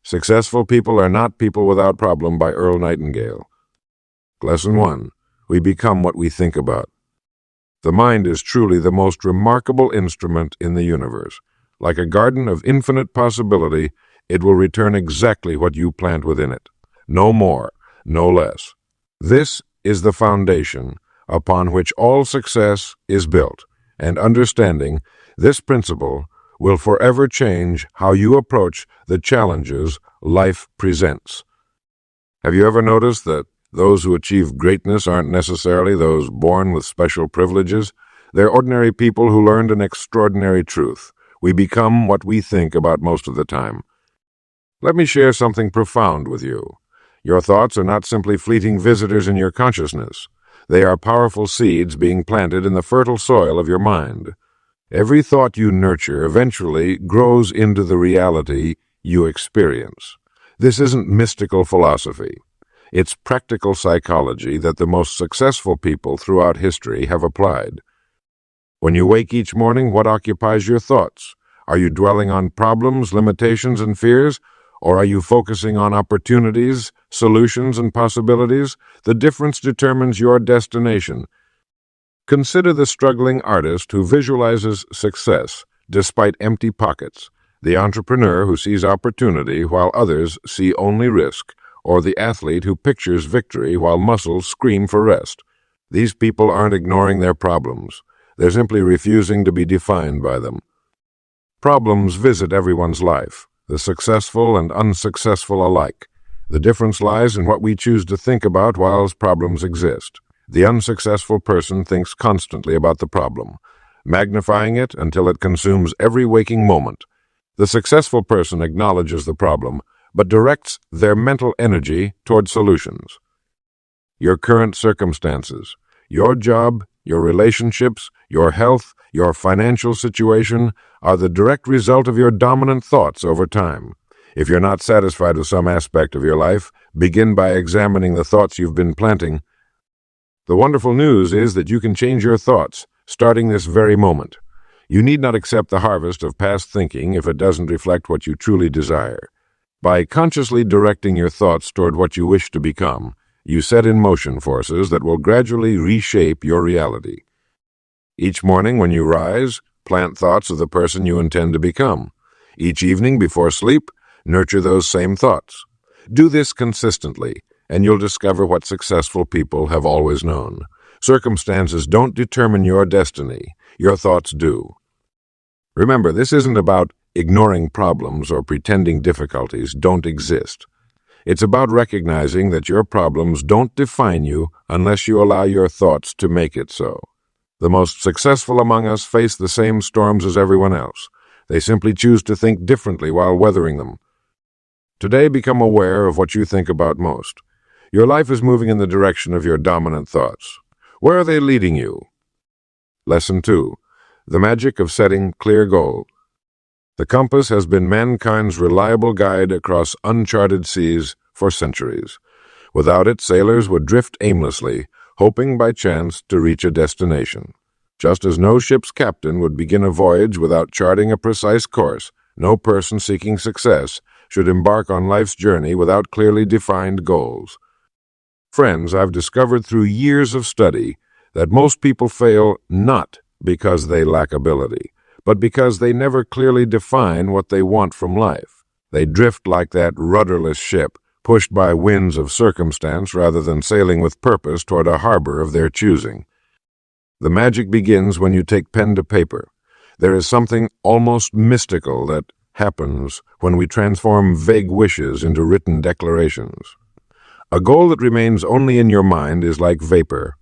Successful People Are Not People Without Problem by Earl Nightingale. Lesson 1. We become what we think about. The mind is truly the most remarkable instrument in the universe. Like a garden of infinite possibility, it will return exactly what you plant within it. No more, no less. This is the foundation upon which all success is built, and understanding this principle will forever change how you approach the challenges life presents. Have you ever noticed that those who achieve greatness aren't necessarily those born with special privileges? They're ordinary people who learned an extraordinary truth. We become what we think about most of the time. Let me share something profound with you. Your thoughts are not simply fleeting visitors in your consciousness. They are powerful seeds being planted in the fertile soil of your mind. Every thought you nurture eventually grows into the reality you experience. This isn't mystical philosophy. It's practical psychology that the most successful people throughout history have applied. When you wake each morning, what occupies your thoughts? Are you dwelling on problems, limitations, and fears? Or are you focusing on opportunities, solutions, and possibilities? The difference determines your destination. Consider the struggling artist who visualizes success despite empty pockets, the entrepreneur who sees opportunity while others see only risk, or the athlete who pictures victory while muscles scream for rest. These people aren't ignoring their problems. They're simply refusing to be defined by them. Problems visit everyone's life, the successful and unsuccessful alike. The difference lies in what we choose to think about while problems exist. The unsuccessful person thinks constantly about the problem, magnifying it until it consumes every waking moment. The successful person acknowledges the problem, but directs their mental energy toward solutions. Your current circumstances, your job, your relationships, your health, your financial situation are the direct result of your dominant thoughts over time. If you're not satisfied with some aspect of your life, begin by examining the thoughts you've been planting. The wonderful news is that you can change your thoughts, starting this very moment. You need not accept the harvest of past thinking if it doesn't reflect what you truly desire. By consciously directing your thoughts toward what you wish to become, you set in motion forces that will gradually reshape your reality. Each morning when you rise, plant thoughts of the person you intend to become. Each evening before sleep, nurture those same thoughts. Do this consistently, and you'll discover what successful people have always known. Circumstances don't determine your destiny. Your thoughts do. Remember, this isn't about ignoring problems or pretending difficulties don't exist. It's about recognizing that your problems don't define you unless you allow your thoughts to make it so. The most successful among us face the same storms as everyone else. They simply choose to think differently while weathering them. Today, become aware of what you think about most. Your life is moving in the direction of your dominant thoughts. Where are they leading you? Lesson 2. The magic of setting clear goals. The compass has been mankind's reliable guide across uncharted seas for centuries. Without it, sailors would drift aimlessly, hoping by chance to reach a destination. Just as no ship's captain would begin a voyage without charting a precise course, no person seeking success should embark on life's journey without clearly defined goals. Friends, I've discovered through years of study that most people fail not because they lack ability, but because they never clearly define what they want from life. They drift like that rudderless ship, pushed by winds of circumstance rather than sailing with purpose toward a harbor of their choosing. The magic begins when you take pen to paper. There is something almost mystical that happens when we transform vague wishes into written declarations. A goal that remains only in your mind is like vapor.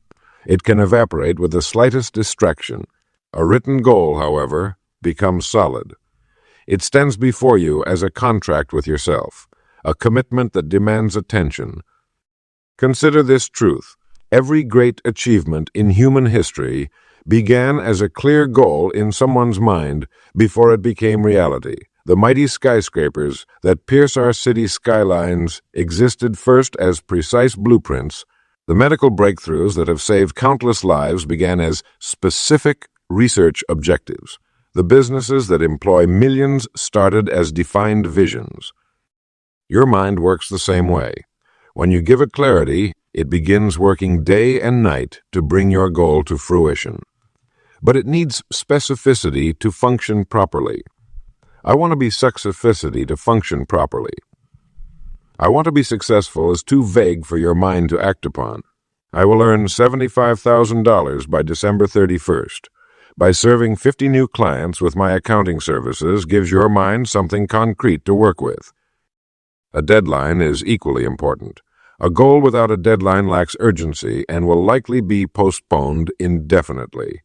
It can evaporate with the slightest distraction. A written goal, however, becomes solid. It stands before you as a contract with yourself, a commitment that demands attention. Consider this truth. Every great achievement in human history began as a clear goal in someone's mind before it became reality. The mighty skyscrapers that pierce our city skylines existed first as precise blueprints. The medical breakthroughs that have saved countless lives began as specific research objectives. The businesses that employ millions started as defined visions. Your mind works the same way. When you give it clarity, it begins working day and night to bring your goal to fruition. But it needs specificity to function properly. I want to be specificity to function properly. I want to be successful is too vague for your mind to act upon. I will earn $75,000 by December 31st. By serving 50 new clients with my accounting services gives your mind something concrete to work with. A deadline is equally important. A goal without a deadline lacks urgency and will likely be postponed indefinitely.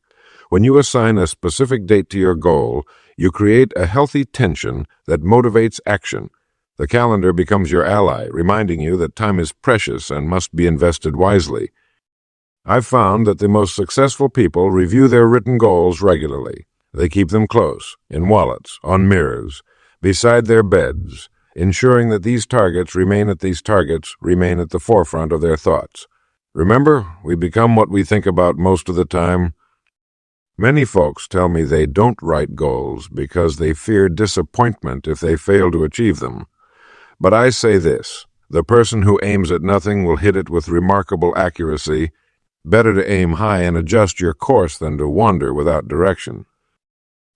When you assign a specific date to your goal, you create a healthy tension that motivates action. The calendar becomes your ally, reminding you that time is precious and must be invested wisely. I've found that the most successful people review their written goals regularly. They keep them close, in wallets, on mirrors, beside their beds, ensuring that these targets remain at the forefront of their thoughts. Remember, we become what we think about most of the time. Many folks tell me they don't write goals because they fear disappointment if they fail to achieve them. But I say this, the person who aims at nothing will hit it with remarkable accuracy. Better to aim high and adjust your course than to wander without direction.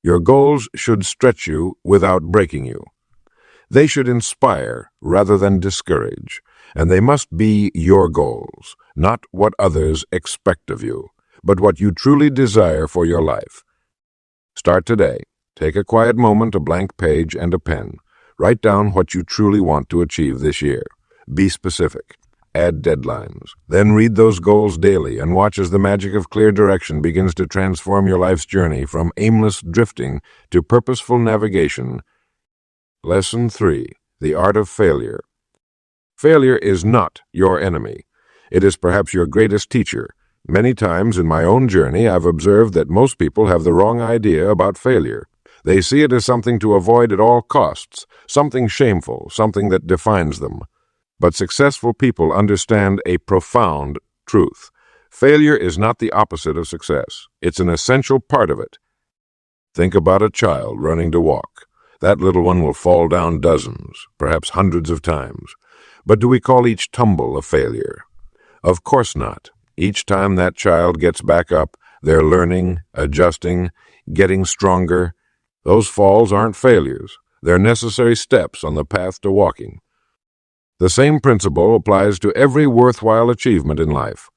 Your goals should stretch you without breaking you. They should inspire rather than discourage, and they must be your goals, not what others expect of you, but what you truly desire for your life. Start today. Take a quiet moment, a blank page, and a pen. Write down what you truly want to achieve this year. Be specific. Add deadlines. Then read those goals daily and watch as the magic of clear direction begins to transform your life's journey from aimless drifting to purposeful navigation. Lesson 3. The Art of Failure. Failure is not your enemy. It is perhaps your greatest teacher. Many times in my own journey, I've observed that most people have the wrong idea about failure. They see it as something to avoid at all costs, something shameful, something that defines them. But successful people understand a profound truth. Failure is not the opposite of success. It's an essential part of it. Think about a child running to walk. That little one will fall down dozens, perhaps hundreds of times. But do we call each tumble a failure? Of course not. Each time that child gets back up, they're learning, adjusting, getting stronger. Those falls aren't failures. They're necessary steps on the path to walking. The same principle applies to every worthwhile achievement in life.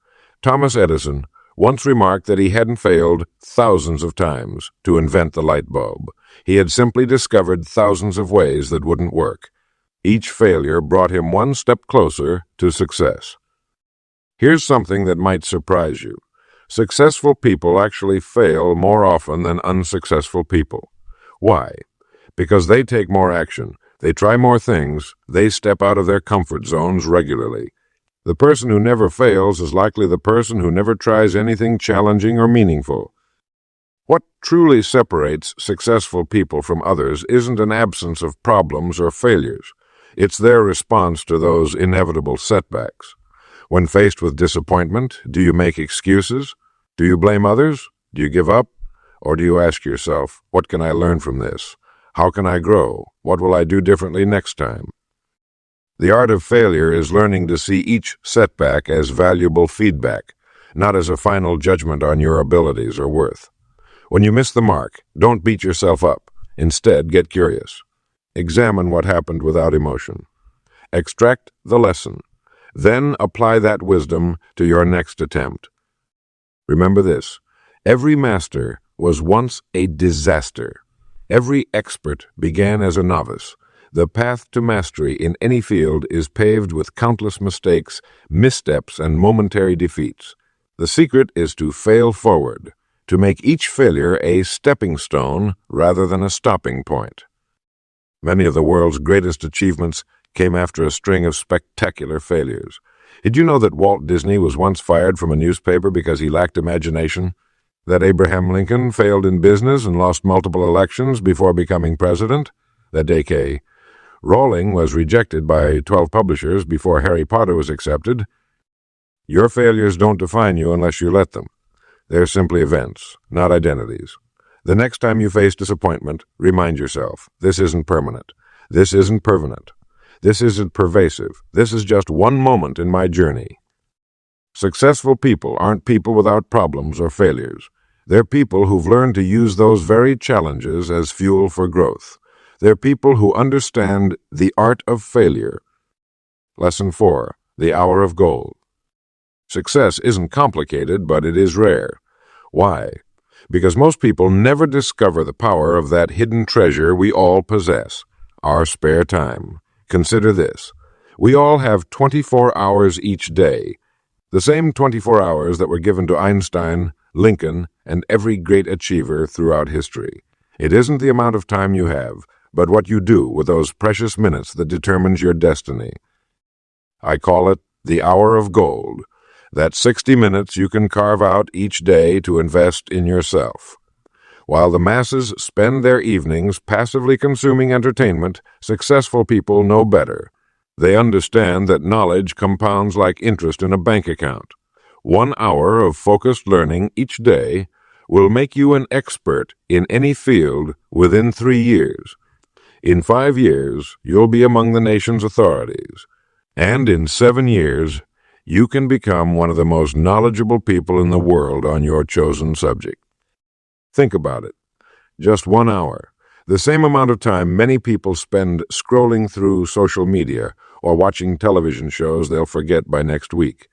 Thomas Edison once remarked that he hadn't failed thousands of times to invent the light bulb. He had simply discovered thousands of ways that wouldn't work. Each failure brought him one step closer to success. Here's something that might surprise you. Successful people actually fail more often than unsuccessful people. Why? Because they take more action. They try more things. They step out of their comfort zones regularly. The person who never fails is likely the person who never tries anything challenging or meaningful. What truly separates successful people from others isn't an absence of problems or failures. It's their response to those inevitable setbacks. When faced with disappointment, do you make excuses? Do you blame others? Do you give up? Or do you ask yourself, what can I learn from this? How can I grow? What will I do differently next time? The art of failure is learning to see each setback as valuable feedback, not as a final judgment on your abilities or worth. When you miss the mark, don't beat yourself up. Instead, get curious. Examine what happened without emotion. Extract the lesson. Then apply that wisdom to your next attempt. Remember this, every master was once a disaster. Every expert began as a novice. The path to mastery in any field is paved with countless mistakes, missteps, and momentary defeats. The secret is to fail forward, to make each failure a stepping stone rather than a stopping point. Many of the world's greatest achievements came after a string of spectacular failures. Did you know that Walt Disney was once fired from a newspaper because he lacked imagination? That Abraham Lincoln failed in business and lost multiple elections before becoming president? That A.K. Rowling was rejected by 12 publishers before Harry Potter was accepted? Your failures don't define you unless you let them. They're simply events, not identities. The next time you face disappointment, remind yourself, this isn't permanent. This isn't permanent. This isn't pervasive. This is just one moment in my journey. Successful people aren't people without problems or failures. They're people who've learned to use those very challenges as fuel for growth. They're people who understand the art of failure. Lesson 4. The Hour of Gold. Success isn't complicated, but it is rare. Why? Because most people never discover the power of that hidden treasure we all possess, our spare time. Consider this. We all have 24 hours each day, the same 24 hours that were given to Einstein, Lincoln, and every great achiever throughout history. It isn't the amount of time you have, but what you do with those precious minutes that determines your destiny. I call it the hour of gold. That's 60 minutes you can carve out each day to invest in yourself. While the masses spend their evenings passively consuming entertainment, successful people know better. They understand that knowledge compounds like interest in a bank account. 1 hour of focused learning each day will make you an expert in any field within 3 years. In 5 years, you'll be among the nation's authorities. And in 7 years, you can become one of the most knowledgeable people in the world on your chosen subject. Think about it. Just 1 hour. The same amount of time many people spend scrolling through social media or watching television shows they'll forget by next week.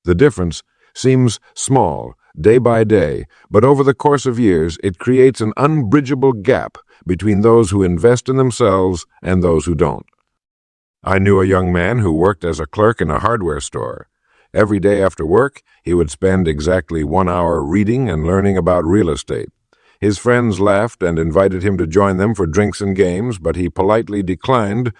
The difference seems small, day by day, but over the course of years, it creates an unbridgeable gap between those who invest in themselves and those who don't. I knew a young man who worked as a clerk in a hardware store. Every day after work, he would spend exactly 1 hour reading and learning about real estate. His friends laughed and invited him to join them for drinks and games, but he politely declined.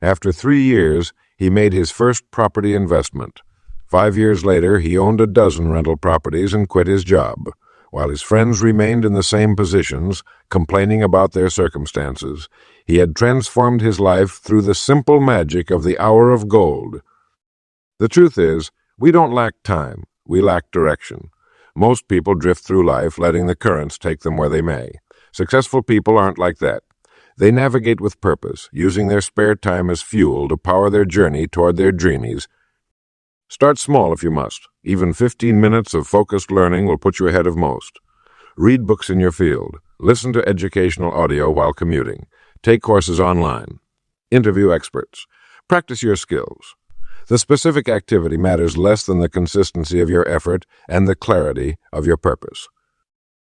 After 3 years, he made his first property investment. 5 years later, he owned a dozen rental properties and quit his job. While his friends remained in the same positions, complaining about their circumstances, he had transformed his life through the simple magic of the hour of gold. The truth is, we don't lack time, we lack direction. Most people drift through life, letting the currents take them where they may. Successful people aren't like that. They navigate with purpose, using their spare time as fuel to power their journey toward their dreamies. Start small if you must. Even 15 minutes of focused learning will put you ahead of most. Read books in your field. Listen to educational audio while commuting. Take courses online. Interview experts. Practice your skills. The specific activity matters less than the consistency of your effort and the clarity of your purpose.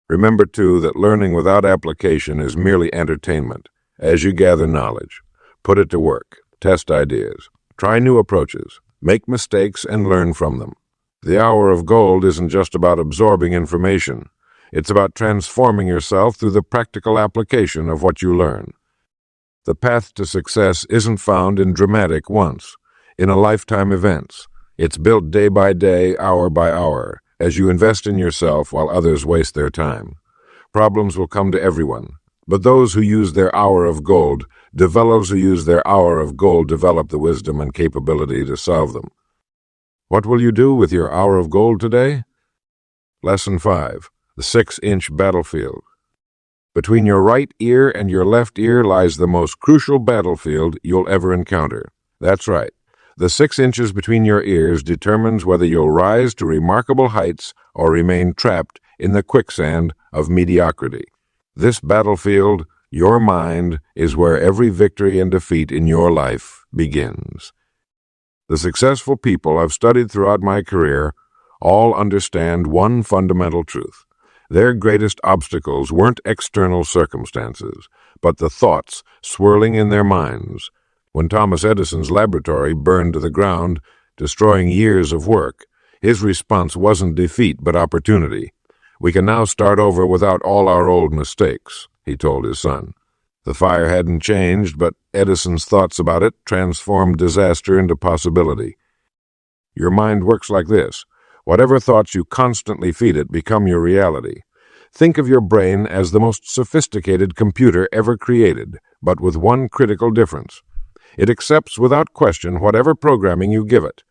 Remember, too, that learning without application is merely entertainment. As you gather knowledge, put it to work, test ideas, try new approaches, make mistakes, and learn from them. The hour of gold isn't just about absorbing information. It's about transforming yourself through the practical application of what you learn. The path to success isn't found in dramatic once, in a lifetime events. It's built day by day, hour by hour, as you invest in yourself while others waste their time. Problems will come to everyone, but those who use their hour of gold develop the wisdom and capability to solve them. What will you do with your hour of gold today? Lesson 5. The 6-inch battlefield. Between your right ear and your left ear lies the most crucial battlefield you'll ever encounter. That's right. The 6 inches between your ears determines whether you'll rise to remarkable heights or remain trapped in the quicksand of mediocrity. This battlefield, your mind, is where every victory and defeat in your life begins. The successful people I've studied throughout my career all understand one fundamental truth. Their greatest obstacles weren't external circumstances, but the thoughts swirling in their minds. When Thomas Edison's laboratory burned to the ground, destroying years of work, his response wasn't defeat but opportunity. "We can now start over without all our old mistakes," he told his son. The fire hadn't changed, but Edison's thoughts about it transformed disaster into possibility. Your mind works like this. Whatever thoughts you constantly feed it become your reality. Think of your brain as the most sophisticated computer ever created, but with one critical difference. It accepts without question whatever programming you give it.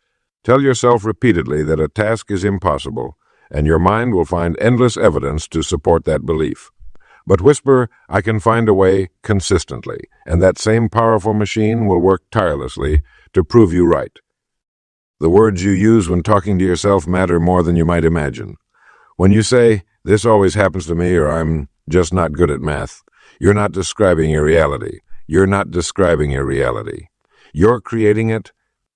Tell yourself repeatedly that a task is impossible, and your mind will find endless evidence to support that belief. But whisper, I can find a way consistently, and that same powerful machine will work tirelessly to prove you right. The words you use when talking to yourself matter more than you might imagine. When you say, this always happens to me, or I'm just not good at math, you're not describing your reality. You're not describing your reality. You're creating it.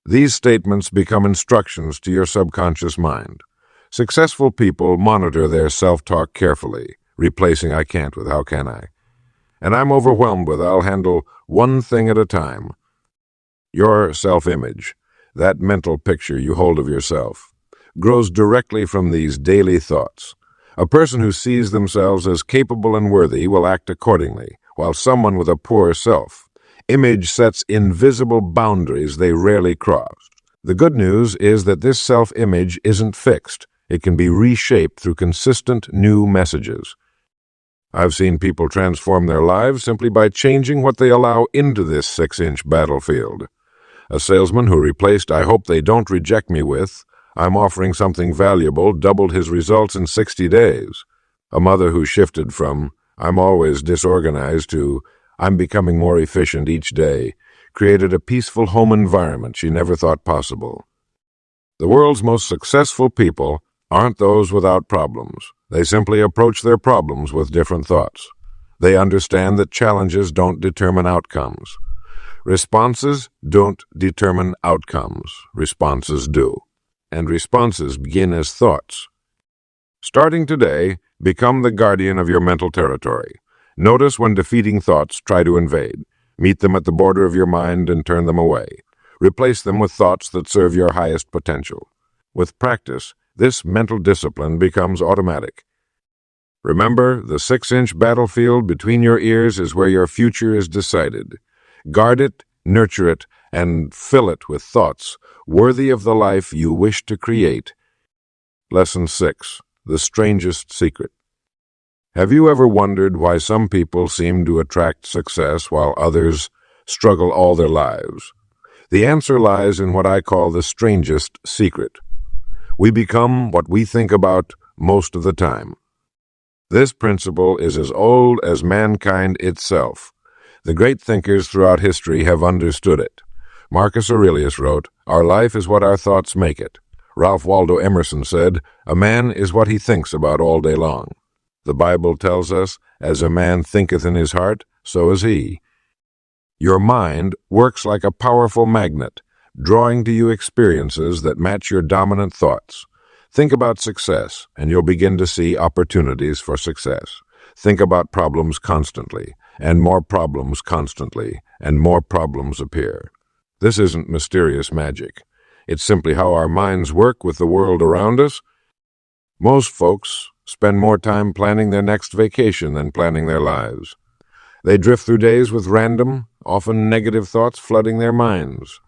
These statements become instructions to your subconscious mind. Successful people monitor their self-talk carefully, replacing I can't with how can I. And I'm overwhelmed with I'll handle one thing at a time. Your self-image, that mental picture you hold of yourself, grows directly from these daily thoughts. A person who sees themselves as capable and worthy will act accordingly, while someone with a poor self-image sets invisible boundaries they rarely cross. The good news is that this self-image isn't fixed. It can be reshaped through consistent new messages. I've seen people transform their lives simply by changing what they allow into this 6-inch battlefield. A salesman who replaced I hope they don't reject me with I'm offering something valuable doubled his results in 60 days. A mother who shifted from I'm always disorganized to I'm becoming more efficient each day created a peaceful home environment she never thought possible. The world's most successful people aren't those without problems. They simply approach their problems with different thoughts. They understand that challenges don't determine outcomes. Responses don't determine outcomes. Responses do. And responses begin as thoughts. Starting today, become the guardian of your mental territory. Notice when defeating thoughts try to invade. Meet them at the border of your mind and turn them away. Replace them with thoughts that serve your highest potential. With practice, this mental discipline becomes automatic. Remember, the 6-inch battlefield between your ears is where your future is decided. Guard it, nurture it, and fill it with thoughts worthy of the life you wish to create. Lesson 6. The Strangest Secret. Have you ever wondered why some people seem to attract success while others struggle all their lives? The answer lies in what I call the strangest secret. We become what we think about most of the time. This principle is as old as mankind itself. The great thinkers throughout history have understood it. Marcus Aurelius wrote, "Our life is what our thoughts make it." Ralph Waldo Emerson said, "A man is what he thinks about all day long." The Bible tells us, "As a man thinketh in his heart, so is he." Your mind works like a powerful magnet, drawing to you experiences that match your dominant thoughts. Think about success, and you'll begin to see opportunities for success. Think about problems constantly, and more problems constantly, and more problems appear. This isn't mysterious magic. It's simply how our minds work with the world around us. Most folks spend more time planning their next vacation than planning their lives. They drift through days with random, often negative thoughts flooding their minds.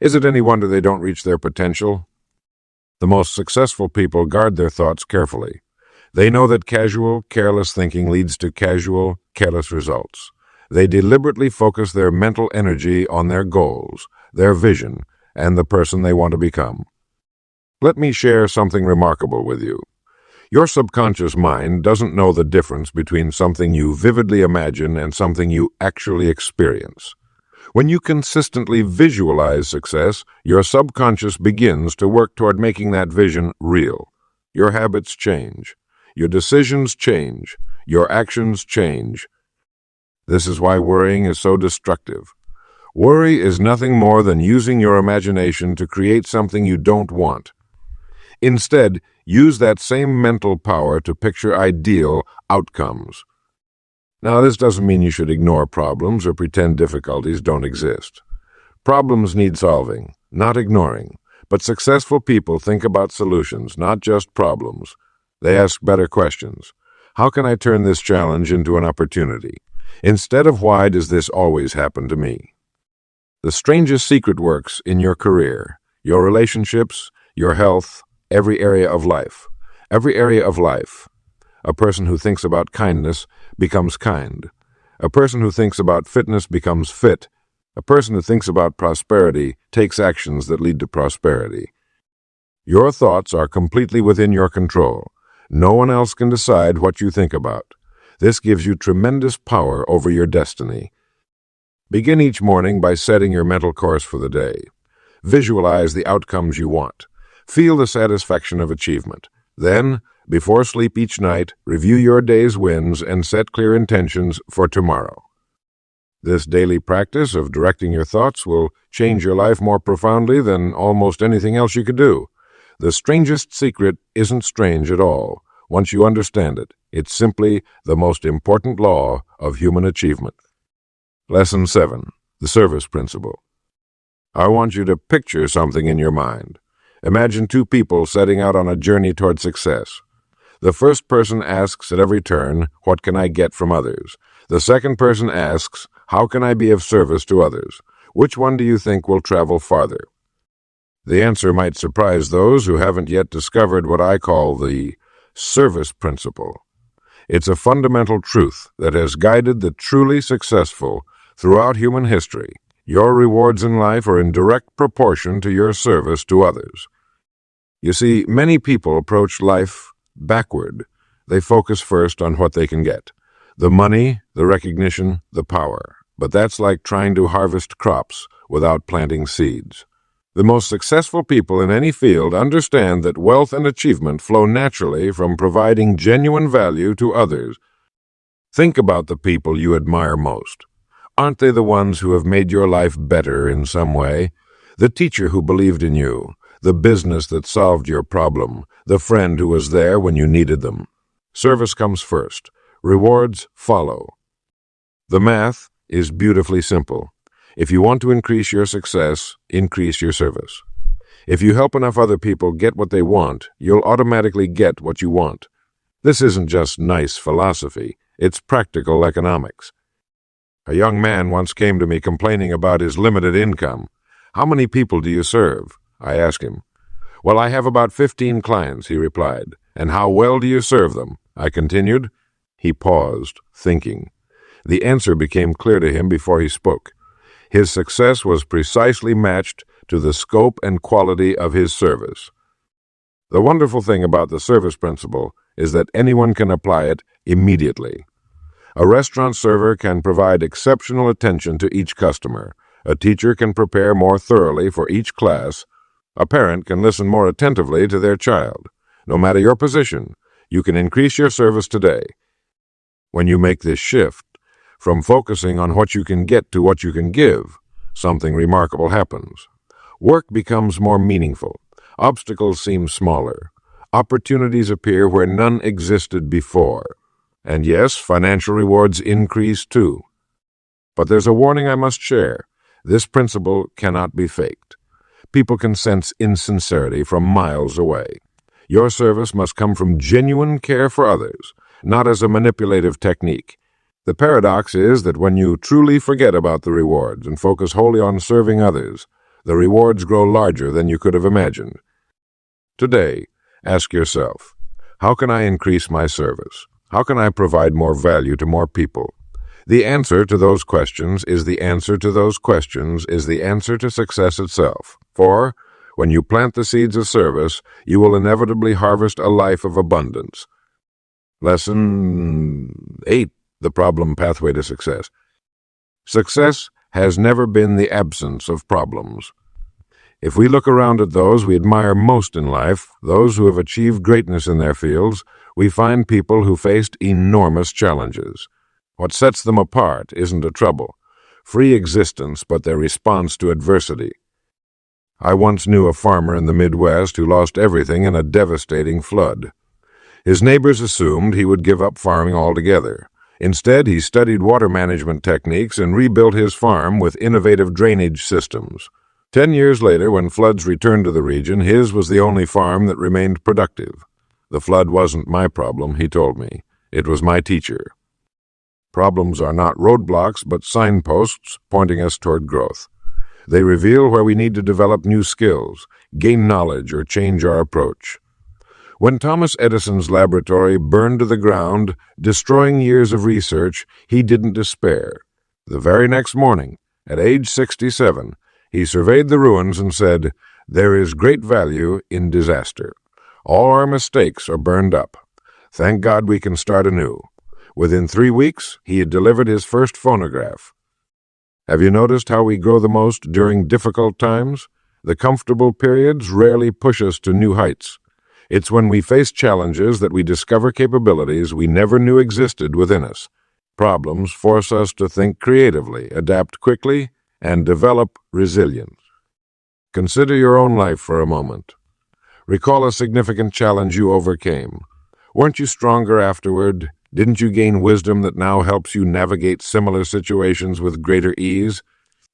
Is it any wonder they don't reach their potential? The most successful people guard their thoughts carefully. They know that casual, careless thinking leads to casual, careless results. They deliberately focus their mental energy on their goals, their vision, and the person they want to become. Let me share something remarkable with you. Your subconscious mind doesn't know the difference between something you vividly imagine and something you actually experience. When you consistently visualize success, your subconscious begins to work toward making that vision real. Your habits change. Your decisions change. Your actions change. This is why worrying is so destructive. Worry is nothing more than using your imagination to create something you don't want. Instead, use that same mental power to picture ideal outcomes. Now, this doesn't mean you should ignore problems or pretend difficulties don't exist. Problems need solving, not ignoring. But successful people think about solutions, not just problems. They ask better questions. How can I turn this challenge into an opportunity? Instead of why does this always happen to me? The strangest secret works in your career, your relationships, your health, every area of life. Every area of life. A person who thinks about kindness becomes kind. A person who thinks about fitness becomes fit. A person who thinks about prosperity takes actions that lead to prosperity. Your thoughts are completely within your control. No one else can decide what you think about. This gives you tremendous power over your destiny. Begin each morning by setting your mental course for the day. Visualize the outcomes you want. Feel the satisfaction of achievement. Then, before sleep each night, review your day's wins and set clear intentions for tomorrow. This daily practice of directing your thoughts will change your life more profoundly than almost anything else you could do. The strangest secret isn't strange at all. Once you understand it, it's simply the most important law of human achievement. Lesson 7. The Service Principle. I want you to picture something in your mind. Imagine two people setting out on a journey toward success. The first person asks at every turn, "What can I get from others?" The second person asks, "How can I be of service to others?" Which one do you think will travel farther? The answer might surprise those who haven't yet discovered what I call the service principle. It's a fundamental truth that has guided the truly successful throughout human history. Your rewards in life are in direct proportion to your service to others. You see, many people approach life backward. They focus first on what they can get: the money, the recognition, the power. But that's like trying to harvest crops without planting seeds. The most successful people in any field understand that wealth and achievement flow naturally from providing genuine value to others. Think about the people you admire most. Aren't they the ones who have made your life better in some way? The teacher who believed in you, the business that solved your problem, the friend who was there when you needed them. Service comes first. Rewards follow. The math is beautifully simple. If you want to increase your success, increase your service. If you help enough other people get what they want, you'll automatically get what you want. This isn't just nice philosophy, it's practical economics. A young man once came to me complaining about his limited income. "How many people do you serve?" I asked him. "Well, I have about 15 clients," he replied. "And how well do you serve them?" I continued. He paused, thinking. The answer became clear to him before he spoke. His success was precisely matched to the scope and quality of his service. The wonderful thing about the service principle is that anyone can apply it immediately. A restaurant server can provide exceptional attention to each customer. A teacher can prepare more thoroughly for each class. A parent can listen more attentively to their child. No matter your position, you can increase your service today. When you make this shift, from focusing on what you can get to what you can give, something remarkable happens. Work becomes more meaningful. Obstacles seem smaller. Opportunities appear where none existed before. And yes, financial rewards increase too. But there's a warning I must share. This principle cannot be faked. People can sense insincerity from miles away. Your service must come from genuine care for others, not as a manipulative technique. The paradox is that when you truly forget about the rewards and focus wholly on serving others, the rewards grow larger than you could have imagined. Today, ask yourself, how can I increase my service? How can I provide more value to more people? The answer to those questions is the answer to those questions is the answer to success itself. For, when you plant the seeds of service, you will inevitably harvest a life of abundance. Lesson 8. The Problem Pathway to Success. Success has never been the absence of problems. If we look around at those we admire most in life, those who have achieved greatness in their fields, we find people who faced enormous challenges. What sets them apart isn't a trouble, free existence, but their response to adversity. I once knew a farmer in the Midwest who lost everything in a devastating flood. His neighbors assumed he would give up farming altogether. Instead, he studied water management techniques and rebuilt his farm with innovative drainage systems. 10 years later, when floods returned to the region, his was the only farm that remained productive. The flood wasn't my problem, he told me. It was my teacher. Problems are not roadblocks, but signposts pointing us toward growth. They reveal where we need to develop new skills, gain knowledge, or change our approach. When Thomas Edison's laboratory burned to the ground, destroying years of research, he didn't despair. The very next morning, at age 67, he surveyed the ruins and said, "There is great value in disaster. All our mistakes are burned up. Thank God we can start anew." Within 3 weeks, he had delivered his first phonograph. Have you noticed how we grow the most during difficult times? The comfortable periods rarely push us to new heights. It's when we face challenges that we discover capabilities we never knew existed within us. Problems force us to think creatively, adapt quickly, and develop resilience. Consider your own life for a moment. Recall a significant challenge you overcame. Weren't you stronger afterward? Didn't you gain wisdom that now helps you navigate similar situations with greater ease?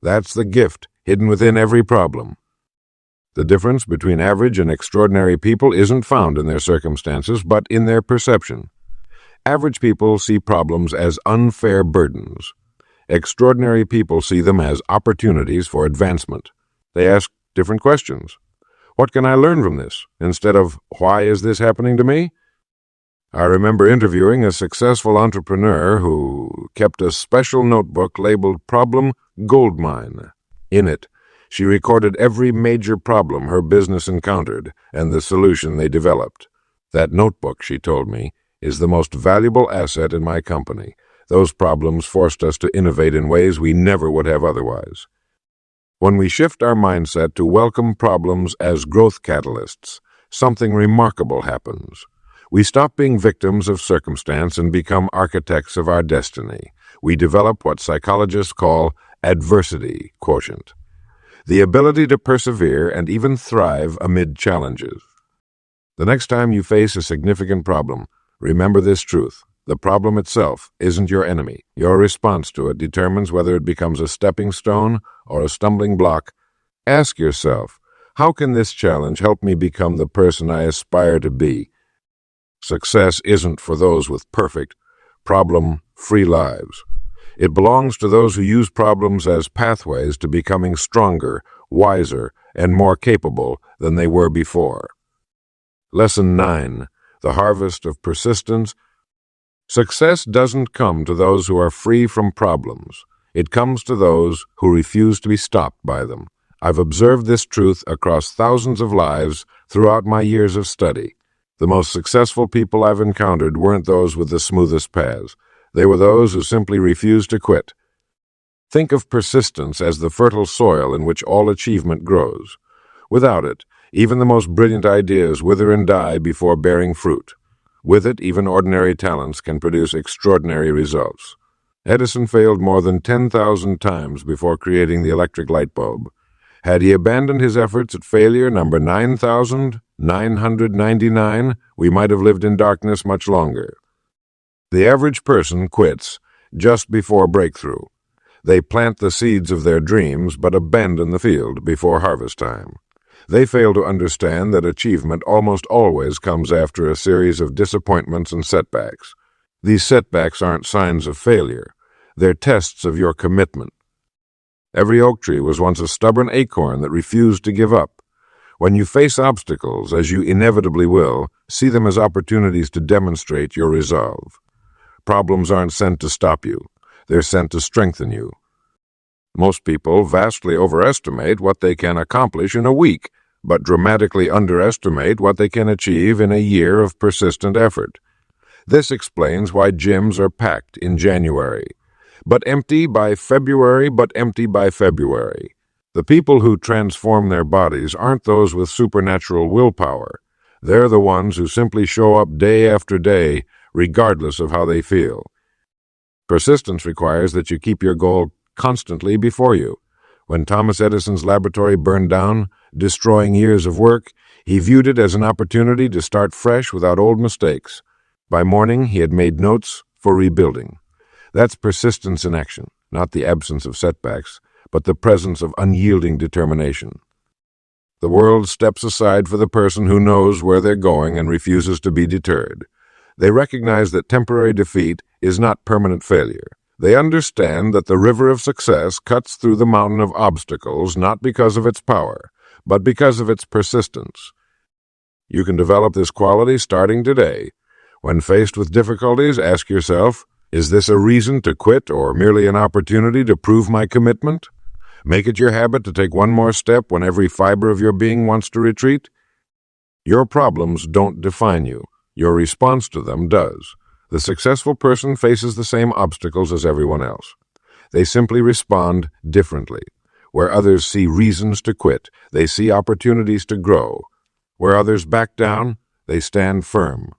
That's the gift hidden within every problem. The difference between average and extraordinary people isn't found in their circumstances, but in their perception. Average people see problems as unfair burdens. Extraordinary people see them as opportunities for advancement. They ask different questions. What can I learn from this? Instead of, why is this happening to me? I remember interviewing a successful entrepreneur who kept a special notebook labeled Problem Goldmine. In it, she recorded every major problem her business encountered and the solution they developed. That notebook, she told me, is the most valuable asset in my company. Those problems forced us to innovate in ways we never would have otherwise. When we shift our mindset to welcome problems as growth catalysts, something remarkable happens. We stop being victims of circumstance and become architects of our destiny. We develop what psychologists call adversity quotient, the ability to persevere and even thrive amid challenges. The next time you face a significant problem, remember this truth. The problem itself isn't your enemy. Your response to it determines whether it becomes a stepping stone or a stumbling block. Ask yourself, how can this challenge help me become the person I aspire to be? Success isn't for those with perfect, problem-free lives. It belongs to those who use problems as pathways to becoming stronger, wiser, and more capable than they were before. Lesson 9. The Harvest of Persistence. Success doesn't come to those who are free from problems. It comes to those who refuse to be stopped by them. I've observed this truth across thousands of lives throughout my years of study. The most successful people I've encountered weren't those with the smoothest paths. They were those who simply refused to quit. Think of persistence as the fertile soil in which all achievement grows. Without it, even the most brilliant ideas wither and die before bearing fruit. With it, even ordinary talents can produce extraordinary results. Edison failed more than 10,000 times before creating the electric light bulb. Had he abandoned his efforts at failure number 9,999, we might have lived in darkness much longer. The average person quits just before breakthrough. They plant the seeds of their dreams but abandon the field before harvest time. They fail to understand that achievement almost always comes after a series of disappointments and setbacks. These setbacks aren't signs of failure. They're tests of your commitment. Every oak tree was once a stubborn acorn that refused to give up. When you face obstacles, as you inevitably will, see them as opportunities to demonstrate your resolve. Problems aren't sent to stop you. They're sent to strengthen you. Most people vastly overestimate what they can accomplish in a week, but dramatically underestimate what they can achieve in a year of persistent effort. This explains why gyms are packed in January, but empty by February. The people who transform their bodies aren't those with supernatural willpower. They're the ones who simply show up day after day, regardless of how they feel. Persistence requires that you keep your goal constantly before you. When Thomas Edison's laboratory burned down, destroying years of work, he viewed it as an opportunity to start fresh without old mistakes. By morning, he had made notes for rebuilding. That's persistence in action, not the absence of setbacks, but the presence of unyielding determination. The world steps aside for the person who knows where they're going and refuses to be deterred. They recognize that temporary defeat is not permanent failure. They understand that the river of success cuts through the mountain of obstacles not because of its power, but because of its persistence. You can develop this quality starting today. When faced with difficulties, ask yourself, is this a reason to quit or merely an opportunity to prove my commitment? Make it your habit to take one more step when every fiber of your being wants to retreat. Your problems don't define you. Your response to them does. The successful person faces the same obstacles as everyone else. They simply respond differently. Where others see reasons to quit, they see opportunities to grow. Where others back down, they stand firm.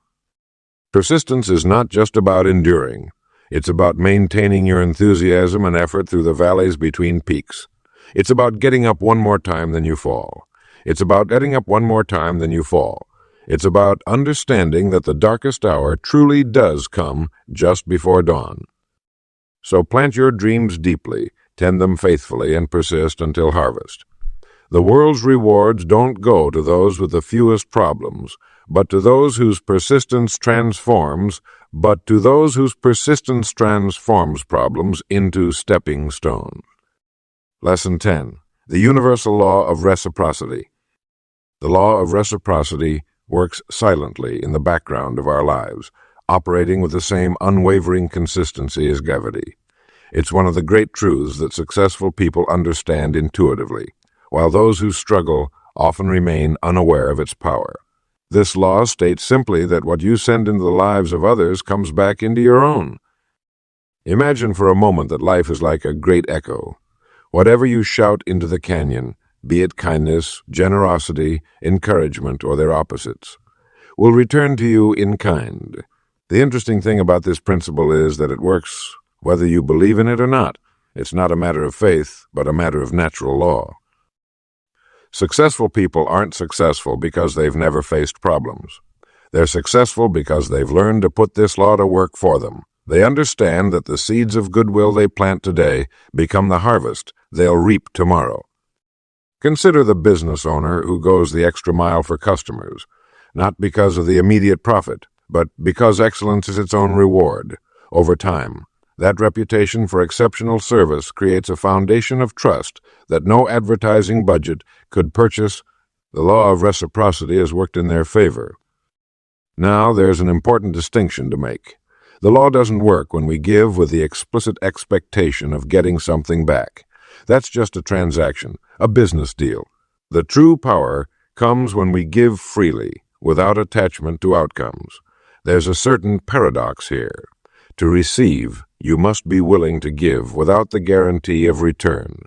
Persistence is not just about enduring. It's about maintaining your enthusiasm and effort through the valleys between peaks. It's about getting up one more time than you fall. It's about getting up one more time than you fall. It's about understanding that the darkest hour truly does come just before dawn. So plant your dreams deeply, tend them faithfully, and persist until harvest. The world's rewards don't go to those with the fewest problems, but to those whose persistence transforms problems into stepping stones. Lesson 10. The Universal Law of Reciprocity. The law of reciprocity works silently in the background of our lives, operating with the same unwavering consistency as gravity. It's one of the great truths that successful people understand intuitively, while those who struggle often remain unaware of its power. This law states simply that what you send into the lives of others comes back into your own. Imagine for a moment that life is like a great echo. Whatever you shout into the canyon, be it kindness, generosity, encouragement, or their opposites, will return to you in kind. The interesting thing about this principle is that it works whether you believe in it or not. It's not a matter of faith, but a matter of natural law. Successful people aren't successful because they've never faced problems. They're successful because they've learned to put this law to work for them. They understand that the seeds of goodwill they plant today become the harvest they'll reap tomorrow. Consider the business owner who goes the extra mile for customers, not because of the immediate profit, but because excellence is its own reward. Over time, that reputation for exceptional service creates a foundation of trust that no advertising budget could purchase. The law of reciprocity has worked in their favor. Now there's an important distinction to make. The law doesn't work when we give with the explicit expectation of getting something back. That's just a transaction, a business deal. The true power comes when we give freely, without attachment to outcomes. There's a certain paradox here. To receive, you must be willing to give without the guarantee of return.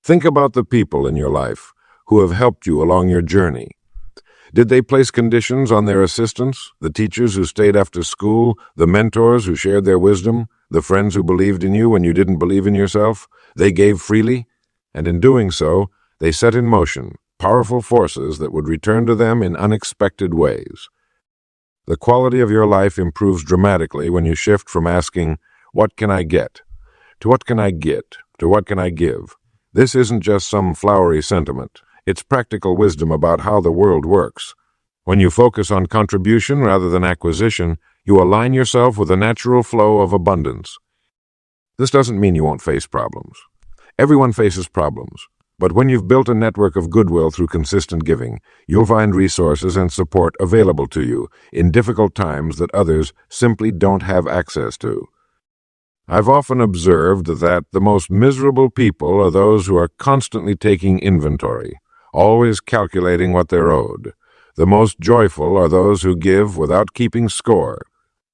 Think about the people in your life who have helped you along your journey. Did they place conditions on their assistants, the teachers who stayed after school, the mentors who shared their wisdom, the friends who believed in you when you didn't believe in yourself? They gave freely, and in doing so, they set in motion powerful forces that would return to them in unexpected ways. The quality of your life improves dramatically when you shift from asking, "What can I get?" to "What can I get?" to "What can I give?" This isn't just some flowery sentiment. It's practical wisdom about how the world works. When you focus on contribution rather than acquisition, you align yourself with the natural flow of abundance. This doesn't mean you won't face problems. Everyone faces problems. But when you've built a network of goodwill through consistent giving, you'll find resources and support available to you in difficult times that others simply don't have access to. I've often observed that the most miserable people are those who are constantly taking inventory, always calculating what they're owed. The most joyful are those who give without keeping score.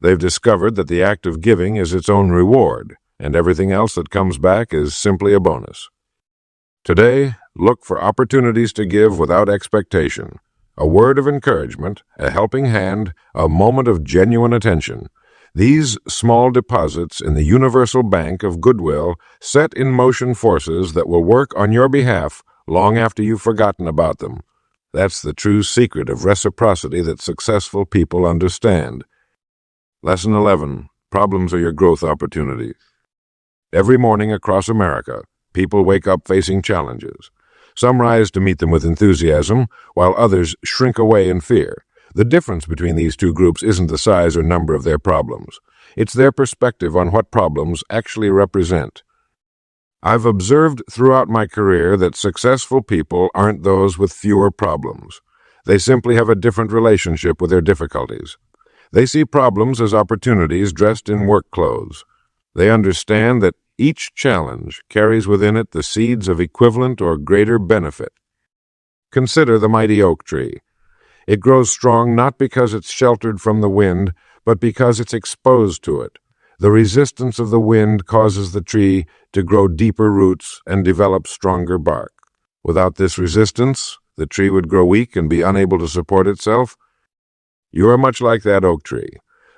They've discovered that the act of giving is its own reward, and everything else that comes back is simply a bonus. Today, look for opportunities to give without expectation. A word of encouragement, a helping hand, a moment of genuine attention. These small deposits in the universal bank of goodwill set in motion forces that will work on your behalf long after you've forgotten about them. That's the true secret of reciprocity that successful people understand. Lesson 11. Problems are your growth opportunities. Every morning across America, people wake up facing challenges. Some rise to meet them with enthusiasm, while others shrink away in fear. The difference between these two groups isn't the size or number of their problems. It's their perspective on what problems actually represent. I've observed throughout my career that successful people aren't those with fewer problems. They simply have a different relationship with their difficulties. They see problems as opportunities dressed in work clothes. They understand that each challenge carries within it the seeds of equivalent or greater benefit. Consider the mighty oak tree. It grows strong not because it's sheltered from the wind, but because it's exposed to it. The resistance of the wind causes the tree to grow deeper roots and develop stronger bark. Without this resistance, the tree would grow weak and be unable to support itself. You are much like that oak tree.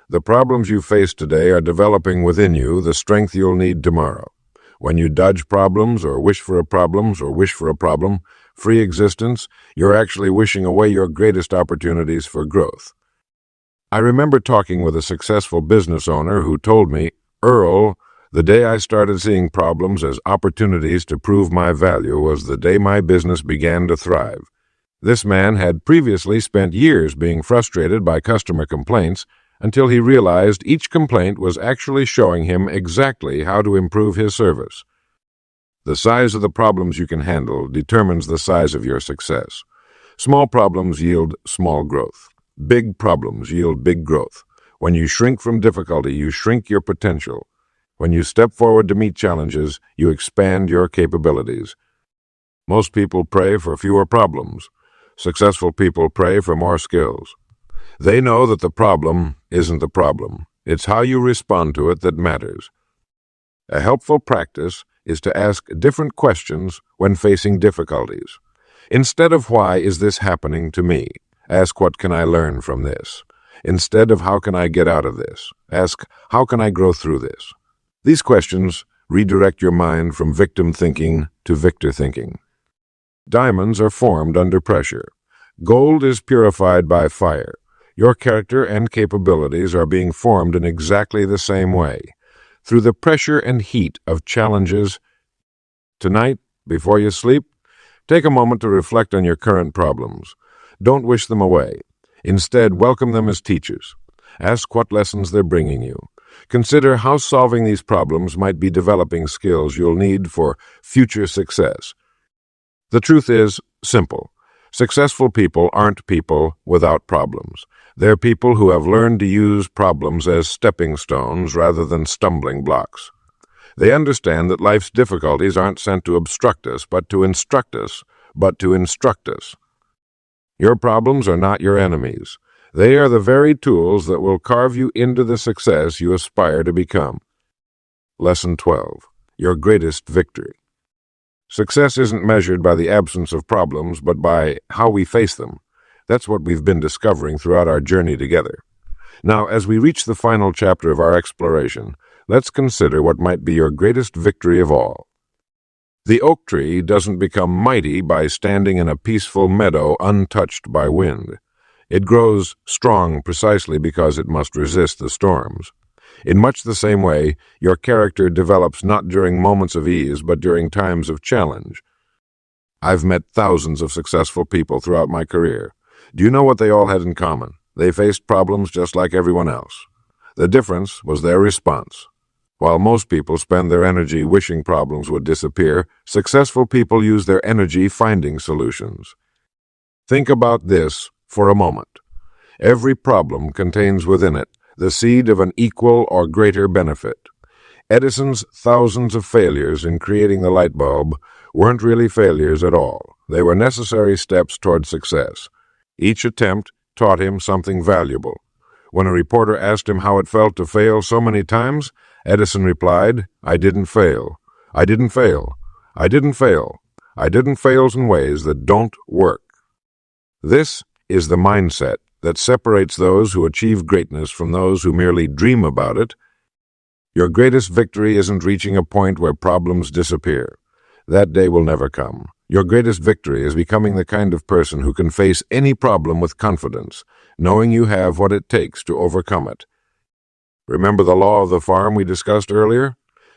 The problems you face today are developing within you the strength you'll need tomorrow. When you dodge problems or wish for a problem-free existence, you're actually wishing away your greatest opportunities for growth. I remember talking with a successful business owner who told me, "Earl, the day I started seeing problems as opportunities to prove my value was the day my business began to thrive." This man had previously spent years being frustrated by customer complaints until he realized each complaint was actually showing him exactly how to improve his service. The size of the problems you can handle determines the size of your success. Small problems yield small growth. Big problems yield big growth. When you shrink from difficulty, you shrink your potential. When you step forward to meet challenges, you expand your capabilities. Most people pray for fewer problems. Successful people pray for more skills. They know that the problem isn't the problem. It's how you respond to it that matters. A helpful practice is to ask different questions when facing difficulties. Instead of "Why is this happening to me?" ask "What can I learn from this?" Instead of "How can I get out of this?" ask "How can I grow through this?" These questions redirect your mind from victim thinking to victor thinking. Diamonds are formed under pressure. Gold is purified by fire. Your character and capabilities are being formed in exactly the same way, through the pressure and heat of challenges. Tonight, before you sleep, take a moment to reflect on your current problems. Don't wish them away. Instead, welcome them as teachers. Ask what lessons they're bringing you. Consider how solving these problems might be developing skills you'll need for future success. The truth is simple. Successful people aren't people without problems. They're people who have learned to use problems as stepping stones rather than stumbling blocks. They understand that life's difficulties aren't sent to obstruct us, but to instruct us. Your problems are not your enemies. They are the very tools that will carve you into the success you aspire to become. Lesson 12. Your greatest victory. Success isn't measured by the absence of problems, but by how we face them. That's what we've been discovering throughout our journey together. Now, as we reach the final chapter of our exploration, let's consider what might be your greatest victory of all. The oak tree doesn't become mighty by standing in a peaceful meadow untouched by wind. It grows strong precisely because it must resist the storms. In much the same way, your character develops not during moments of ease, but during times of challenge. I've met thousands of successful people throughout my career. Do you know what they all had in common? They faced problems just like everyone else. The difference was their response. While most people spend their energy wishing problems would disappear, successful people use their energy finding solutions. Think about this for a moment. Every problem contains within it the seed of an equal or greater benefit. Edison's thousands of failures in creating the light bulb weren't really failures at all. They were necessary steps toward success. Each attempt taught him something valuable. When a reporter asked him how it felt to fail so many times, Edison replied, "I didn't fail. I didn't fail. I didn't fail. I didn't fail in ways that don't work." This is the mindset that separates those who achieve greatness from those who merely dream about it. Your greatest victory isn't reaching a point where problems disappear. That day will never come. Your greatest victory is becoming the kind of person who can face any problem with confidence, knowing you have what it takes to overcome it. Remember the law of the farm we discussed earlier?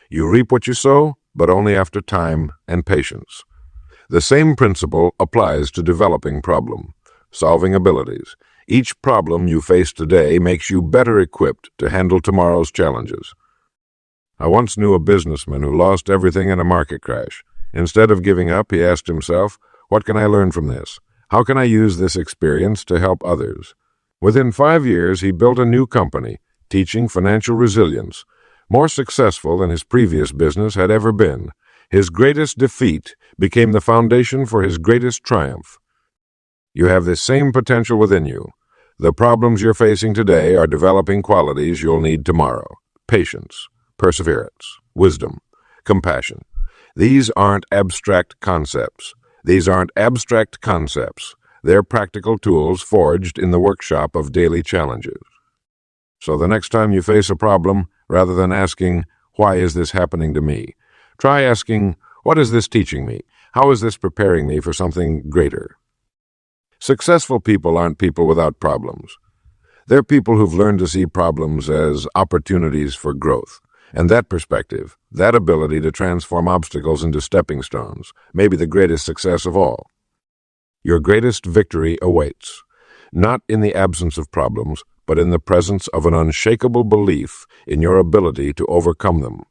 You reap what you sow, but only after time and patience. The same principle applies to developing problem-solving abilities. Each problem you face today makes you better equipped to handle tomorrow's challenges. I once knew a businessman who lost everything in a market crash. Instead of giving up, he asked himself, "What can I learn from this? How can I use this experience to help others?" Within 5 years, he built a new company, teaching financial resilience, more successful than his previous business had ever been. His greatest defeat became the foundation for his greatest triumph. You have this same potential within you. The problems you're facing today are developing qualities you'll need tomorrow. Patience, perseverance, wisdom, compassion. These aren't abstract concepts. They're practical tools forged in the workshop of daily challenges. So the next time you face a problem, rather than asking, "Why is this happening to me?" try asking, "What is this teaching me? How is this preparing me for something greater?" Successful people aren't people without problems. They're people who've learned to see problems as opportunities for growth. And that perspective, that ability to transform obstacles into stepping stones, may be the greatest success of all. Your greatest victory awaits, not in the absence of problems, but in the presence of an unshakable belief in your ability to overcome them.